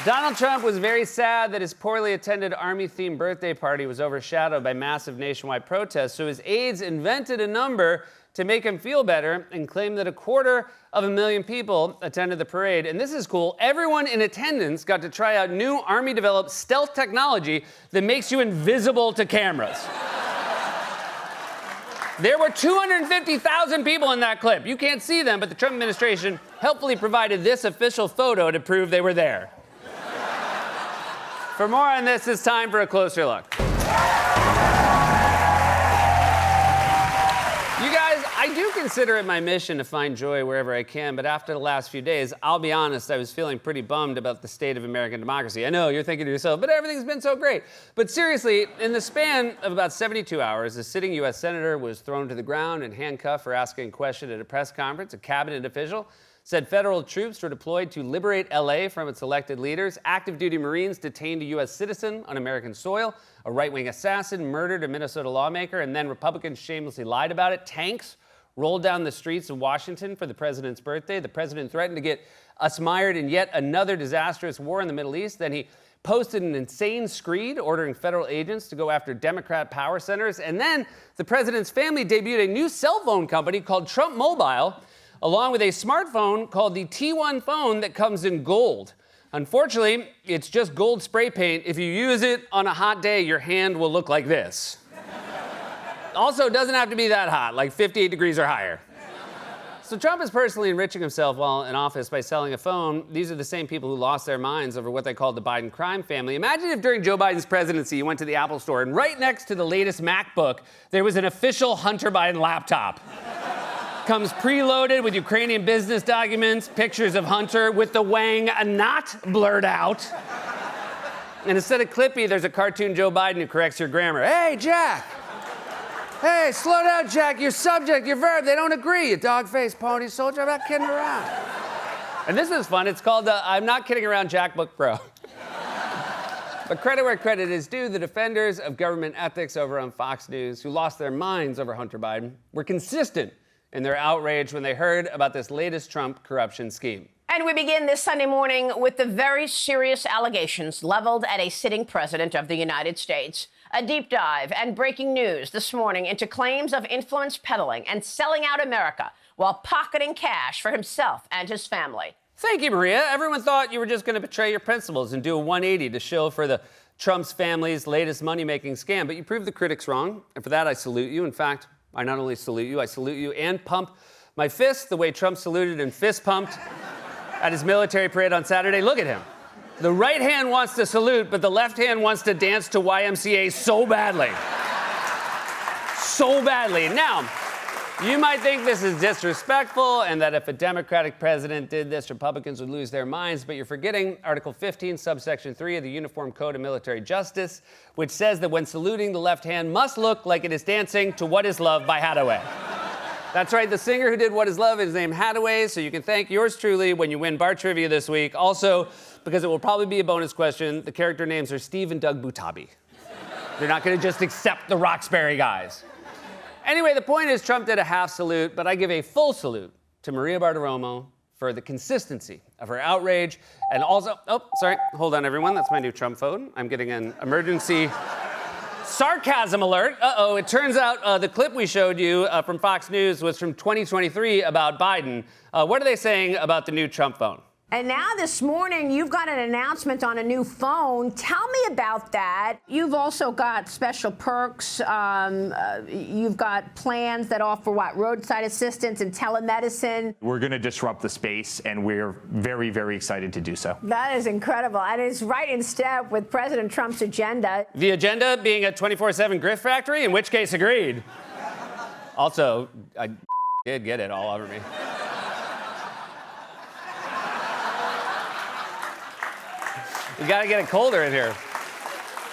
Donald Trump was very sad that his poorly attended Army-themed birthday party was overshadowed by massive nationwide protests, so his aides invented a number to make him feel better and claimed that 250,000 people attended the parade. And this is cool. Everyone in attendance got to try out new Army-developed stealth technology that makes you invisible to cameras. There were 250,000 people in that clip. You can't see them, but the Trump administration helpfully provided this official photo to prove they were there. For more on this, it's time for a closer look. You guys, I do consider it my mission to find joy wherever I can, but after the last few days, I'll be honest, I was feeling pretty bummed about the state of American democracy. I know, you're thinking to yourself, but everything's been so great. But seriously, in the span of about 72 hours, a sitting U.S. senator was thrown to the ground and handcuffed for asking a question at a press conference. A cabinet official said federal troops were deployed to liberate L.A. from its elected leaders. Active duty Marines detained a U.S. citizen on American soil. A right-wing assassin murdered a Minnesota lawmaker, and then Republicans shamelessly lied about it. Tanks rolled down the streets of Washington for the president's birthday. The president threatened to get us mired in yet another disastrous war in the Middle East. Then he posted an insane screed ordering federal agents to go after Democrat power centers. And then the president's family debuted a new cell phone company called Trump Mobile, along with a smartphone called the T1 phone that comes in gold. Unfortunately, it's just gold spray paint. If you use it on a hot day, your hand will look like this. Also, it doesn't have to be that hot, like 58 degrees or higher. So Trump is personally enriching himself while in office by selling a phone. These are the same people who lost their minds over what they called the Biden crime family. Imagine if during Joe Biden's presidency, you went to the Apple store and right next to the latest MacBook, there was an official Hunter Biden laptop. Comes preloaded with Ukrainian business documents, pictures of Hunter with the wang not blurred out. And instead of Clippy, there's a cartoon Joe Biden who corrects your grammar. Hey, Jack. Hey, slow down, Jack. Your subject, your verb, they don't agree. You dog-faced pony soldier. I'm not kidding around. And this is fun. It's called I'm Not Kidding Around Jackbook Pro. But credit where credit is due, the defenders of government ethics over on Fox News, who lost their minds over Hunter Biden, were consistent in their outrage when they heard about this latest Trump corruption scheme. And we begin this Sunday morning with the very serious allegations leveled at a sitting president of the United States. A deep dive and breaking news this morning into claims of influence peddling and selling out America while pocketing cash for himself and his family. Thank you, Maria. Everyone thought you were just going to betray your principles and do a 180 to show for the Trump's family's latest money-making scam. But you proved the critics wrong, and for that I salute you. In fact, I not only salute you, I salute you and pump my fist the way Trump saluted and fist pumped at his military parade on Saturday. Look at him. The right hand wants to salute, but the left hand wants to dance to YMCA so badly. So badly. Now, you might think this is disrespectful and that if a Democratic president did this, Republicans would lose their minds, but you're forgetting Article 15, subsection 3 of the Uniform Code of Military Justice, which says that when saluting, the left hand must look like it is dancing to What Is Love by Haddaway. That's right, the singer who did What Is Love is named Haddaway, so you can thank yours truly when you win Bar Trivia this week. Also, because it will probably be a bonus question, the character names are Steve and Doug Butabi. They're not going to just accept the Roxbury guys. Anyway, the point is Trump did a half salute, but I give a full salute to Maria Bartiromo for the consistency of her outrage and also, hold on everyone, that's my new Trump phone. I'm getting an emergency sarcasm alert. It turns out the clip we showed you from Fox News was from 2023 about Biden. What are they saying about the new Trump phone? And now this morning, you've got an announcement on a new phone. Tell me about that. You've also got special perks. You've got plans that offer roadside assistance and telemedicine. We're going to disrupt the space, and we're very, very excited to do so. That is incredible. And it's right in step with President Trump's agenda. The agenda being a 24/7 grift factory, in which case agreed. Also, I did get it all over me. You gotta get it colder in here.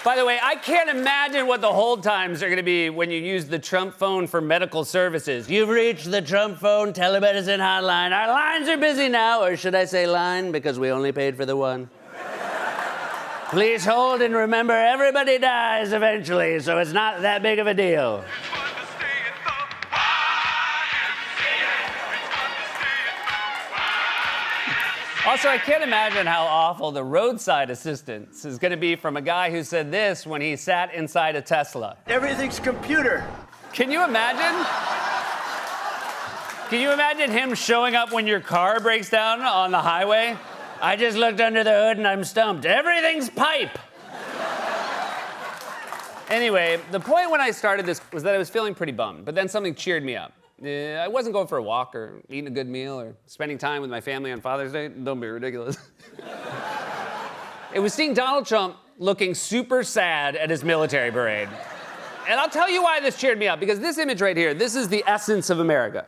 By the way, I can't imagine what the hold times are gonna be when you use the Trump phone for medical services. You've reached the Trump phone telemedicine hotline. Our lines are busy now, or should I say line, because we only paid for the one. Please hold and remember, everybody dies eventually, so it's not that big of a deal. Also, I can't imagine how awful the roadside assistance is going to be from a guy who said this when he sat inside a Tesla. Everything's computer. Can you imagine? Can you imagine him showing up when your car breaks down on the highway? I just looked under the hood and I'm stumped. Everything's pipe. Anyway, the point when I started this was that I was feeling pretty bummed, but then something cheered me up. I wasn't going for a walk or eating a good meal or spending time with my family on Father's Day. Don't be ridiculous. It was seeing Donald Trump looking super sad at his military parade. And I'll tell you why this cheered me up, because this image right here, this is the essence of America.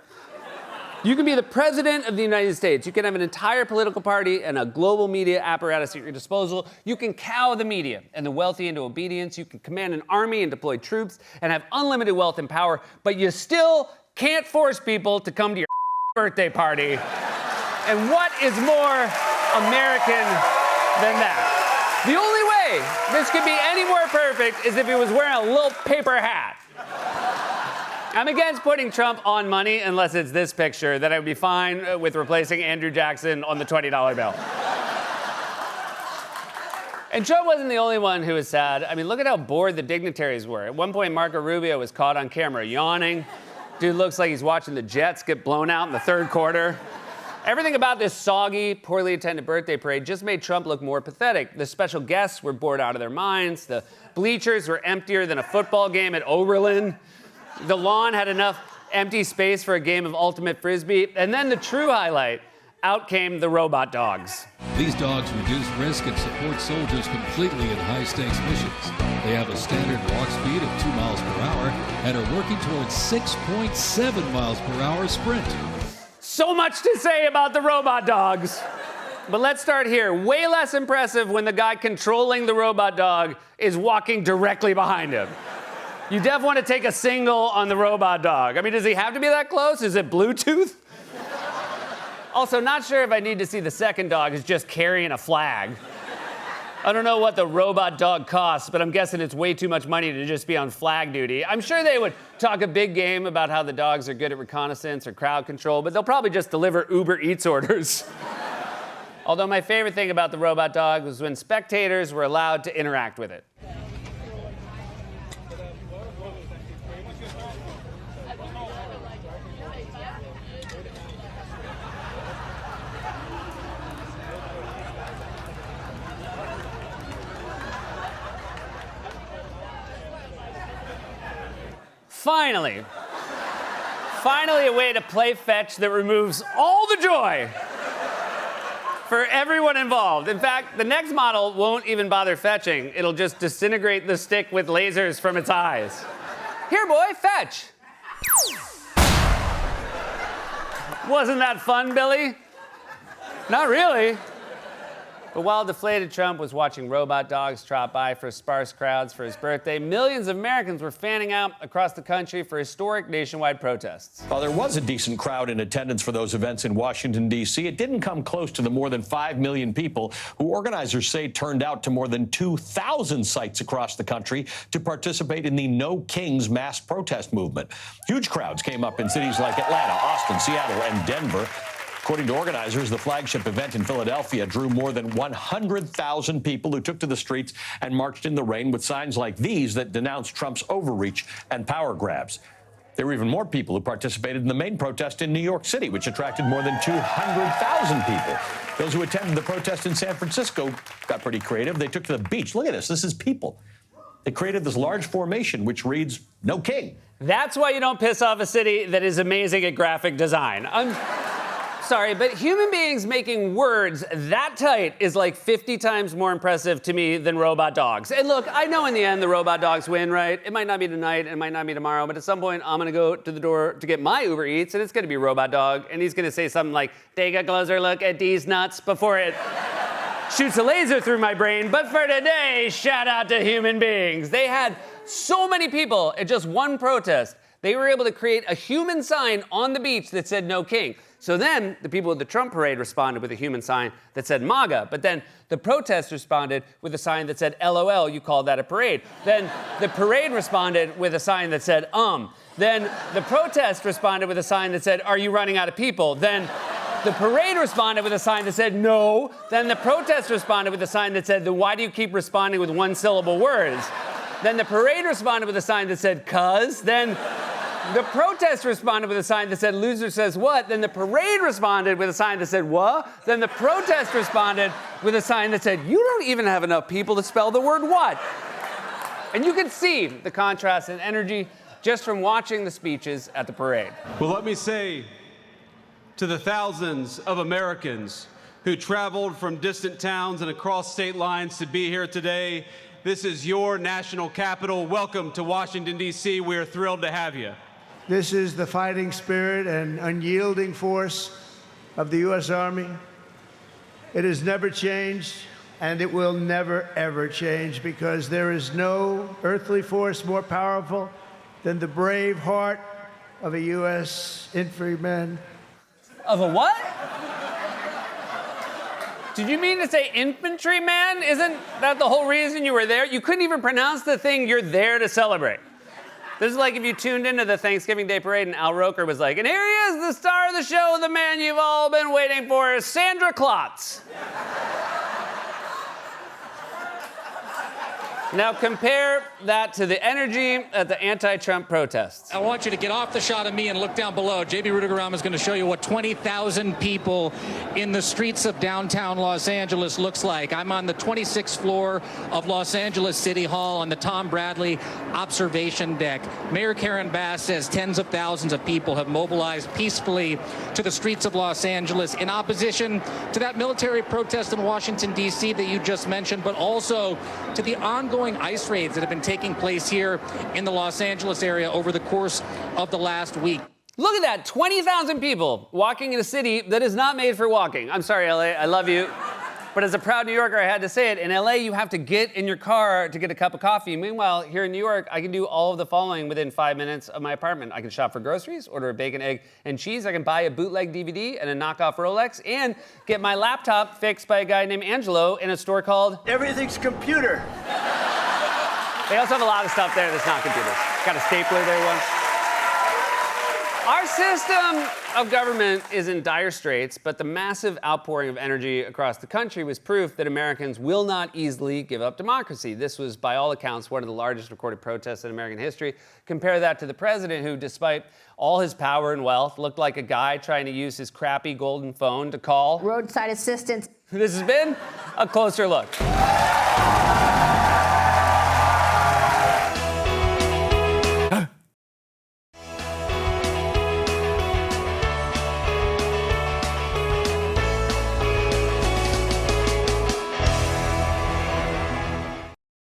You can be the president of the United States. You can have an entire political party and a global media apparatus at your disposal. You can cow the media and the wealthy into obedience. You can command an army and deploy troops and have unlimited wealth and power, but you still can't force people to come to your birthday party. And what is more American than that? The only way this could be any more perfect is if he was wearing a little paper hat. I'm against putting Trump on money unless it's this picture, that I would be fine with replacing Andrew Jackson on the $20 bill. And Trump wasn't the only one who was sad. I mean, look at how bored the dignitaries were. At one point, Marco Rubio was caught on camera yawning. Dude looks like he's watching the Jets get blown out in the third quarter. Everything about this soggy, poorly attended birthday parade just made Trump look more pathetic. The special guests were bored out of their minds. The bleachers were emptier than a football game at Oberlin. The lawn had enough empty space for a game of ultimate frisbee. And then the true highlight, out came the robot dogs. These dogs reduce risk and support soldiers completely in high-stakes missions. They have a standard walk speed of 2 miles per hour and are working towards 6.7 miles per hour sprint. So much to say about the robot dogs. But let's start here. Way less impressive when the guy controlling the robot dog is walking directly behind him. You def want to take a single on the robot dog. I mean, does he have to be that close? Is it Bluetooth? Also, not sure if I need to see the second dog who's just carrying a flag. I don't know what the robot dog costs, but I'm guessing it's way too much money to just be on flag duty. I'm sure they would talk a big game about how the dogs are good at reconnaissance or crowd control, but they'll probably just deliver Uber Eats orders. Although my favorite thing about the robot dog was when spectators were allowed to interact with it. Finally a way to play fetch that removes all the joy for everyone involved. In fact, the next model won't even bother fetching. It'll just disintegrate the stick with lasers from its eyes. Here, boy, fetch. Wasn't that fun, Billy? Not really. But while deflated Trump was watching robot dogs trot by for sparse crowds for his birthday, millions of Americans were fanning out across the country for historic nationwide protests. While there was a decent crowd in attendance for those events in Washington, D.C., it didn't come close to the more than 5 million people who organizers say turned out to more than 2,000 sites across the country to participate in the No Kings mass protest movement. Huge crowds came up in cities like Atlanta, Austin, Seattle, and Denver. According to organizers, the flagship event in Philadelphia drew more than 100,000 people who took to the streets and marched in the rain with signs like these that denounced Trump's overreach and power grabs. There were even more people who participated in the main protest in New York City, which attracted more than 200,000 people. Those who attended the protest in San Francisco got pretty creative. They took to the beach. Look at this. This is people. They created this large formation which reads, "No King." That's why you don't piss off a city that is amazing at graphic design. Sorry, but human beings making words that tight is like 50 times more impressive to me than robot dogs. And look, I know in the end the robot dogs win, right? It might not be tonight, it might not be tomorrow, but at some point I'm gonna go to the door to get my Uber Eats, and it's gonna be robot dog, and he's gonna say something like, "Take a closer look at these nuts," before it shoots a laser through my brain. But for today, shout out to human beings. They had so many people at just one protest. They were able to create a human sign on the beach that said "No King." So then the people at the Trump parade responded with a human sign that said MAGA. But then the protest responded with a sign that said LOL, you called that a parade. Then the parade responded with a sign that said Then the protest responded with a sign that said, are you running out of people? Then The parade responded with a sign that said no. Then the protest responded with a sign that said, then why do you keep responding with one-syllable words? Then the parade responded with a sign that said, cuz. Then the protest responded with a sign that said, loser says what? Then the parade responded with a sign that said, what? Then the protest responded with a sign that said, you don't even have enough people to spell the word what. And you can see the contrast in energy just from watching the speeches at the parade. Well, let me say to the thousands of Americans who traveled from distant towns and across state lines to be here today, this is your national capital. Welcome to Washington, D.C. We are thrilled to have you. This is the fighting spirit and unyielding force of the U.S. Army. It has never changed, and it will never, ever change, because there is no earthly force more powerful than the brave heart of a U.S. infantryman. Of a what? Did you mean to say infantryman? Isn't that the whole reason you were there? You couldn't even pronounce the thing you're there to celebrate. This is like if you tuned into the Thanksgiving Day Parade and Al Roker was like, and here he is, the star of the show, the man you've all been waiting for, Sandra Klotz. Now compare that to the energy at the anti-Trump protests. I want you to get off the shot of me and look down below. J.B. Rudigerama is going to show you what 20,000 people in the streets of downtown Los Angeles looks like. I'm on the 26th floor of Los Angeles City Hall on the Tom Bradley observation deck. Mayor Karen Bass says tens of thousands of people have mobilized peacefully to the streets of Los Angeles in opposition to that military protest in Washington, D.C. that you just mentioned, but also to the ongoing ice raids that have been taking place here in the Los Angeles area over the course of the last week. Look at that, 20,000 people walking in a city that is not made for walking. I'm sorry, LA, I love you. But as a proud New Yorker, I had to say it. In LA, you have to get in your car to get a cup of coffee. Meanwhile, here in New York, I can do all of the following within 5 minutes of my apartment. I can shop for groceries, order a bacon, egg, and cheese. I can buy a bootleg DVD and a knockoff Rolex, and get my laptop fixed by a guy named Angelo in a store called... Everything's computer. They also have a lot of stuff there that's not computers. Got a stapler there once. Our system of government is in dire straits, but the massive outpouring of energy across the country was proof that Americans will not easily give up democracy. This was, by all accounts, one of the largest recorded protests in American history. Compare that to the president who, despite all his power and wealth, looked like a guy trying to use his crappy golden phone to call roadside assistance. This has been A Closer Look.